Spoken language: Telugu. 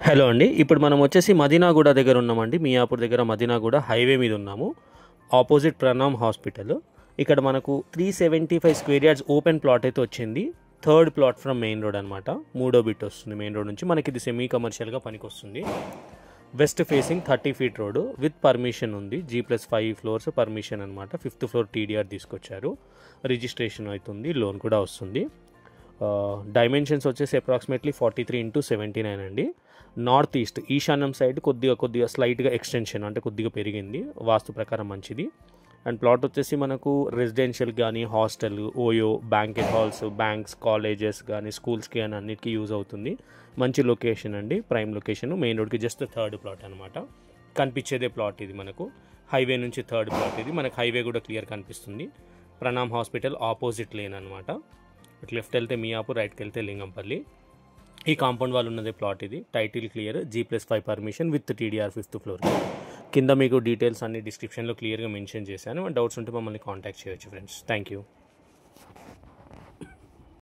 హలో అండి. ఇప్పుడు మనం వచ్చేసి మదీనాగూడ దగ్గర ఉన్నామండి. మియాపూర్ దగ్గర మదీనాగూడ హైవే మీద ఉన్నాము. Opposite Pranam hospital. ఇక్కడ మనకు 375 స్క్వేర్ యార్డ్స్ ఓపెన్ ప్లాట్ అయితే వచ్చింది. Third plot from main road అనమాట. మూడో బిట్ వస్తుంది మెయిన్ రోడ్ నుంచి. మనకి ఇది సెమీ కమర్షియల్గా పనికొస్తుంది. West facing 30 feet road with permission ఉంది. G+5 ఫ్లోర్స్ పర్మిషన్ అనమాట. 5th ఫ్లోర్ TDR తీసుకొచ్చారు. రిజిస్ట్రేషన్ అవుతుంది, లోన్ కూడా వస్తుంది. డైమెన్షన్స్ వచ్చేసి అప్రాక్సిమేట్లీ 43x79 అండి. నార్త్ ఈస్ట్ ఈశాన్యం సైడ్ కొద్దిగా స్లైట్గా ఎక్స్టెన్షన్ అంటే కొద్దిగా పెరిగింది, వాస్తు ప్రకారం మంచిది. అండ్ ప్లాట్ వచ్చేసి మనకు రెసిడెన్షియల్ కానీ hostel, OYO, banquet halls, banks, colleges కానీ స్కూల్స్కి కానీ అన్నిటికీ యూజ్ అవుతుంది. మంచి లొకేషన్ అండి, ప్రైమ్ లొకేషన్. మెయిన్ రోడ్కి జస్ట్ థర్డ్ ప్లాట్ అనమాట. కనిపించేదే ప్లాట్ ఇది మనకు. హైవే నుంచి థర్డ్ ప్లాట్ ఇది. మనకు హైవే కూడా క్లియర్ కనిపిస్తుంది. ప్రణామ్ హాస్పిటల్ ఆపోజిట్ లేన్ అనమాట. ఇటు లెఫ్ట్ వెళ్తే మియాపూర్, రైట్కి వెళ్తే లింగంపల్లి. ఈ కాంపౌండ్ వాళ్ళు ఉన్నదే ప్లాట్ ఇది. Title clear, G+5 permission with TDR 5th floor. కింద మీకు డీటెయిల్స్ అన్ని డిస్క్రిప్షన్లో క్లియర్గా మెన్షన్ చేశాను. డౌట్స్ ఉంటే మమ్మల్ని కాంటాక్ట్ చేయొచ్చు ఫ్రెండ్స్. Thank you.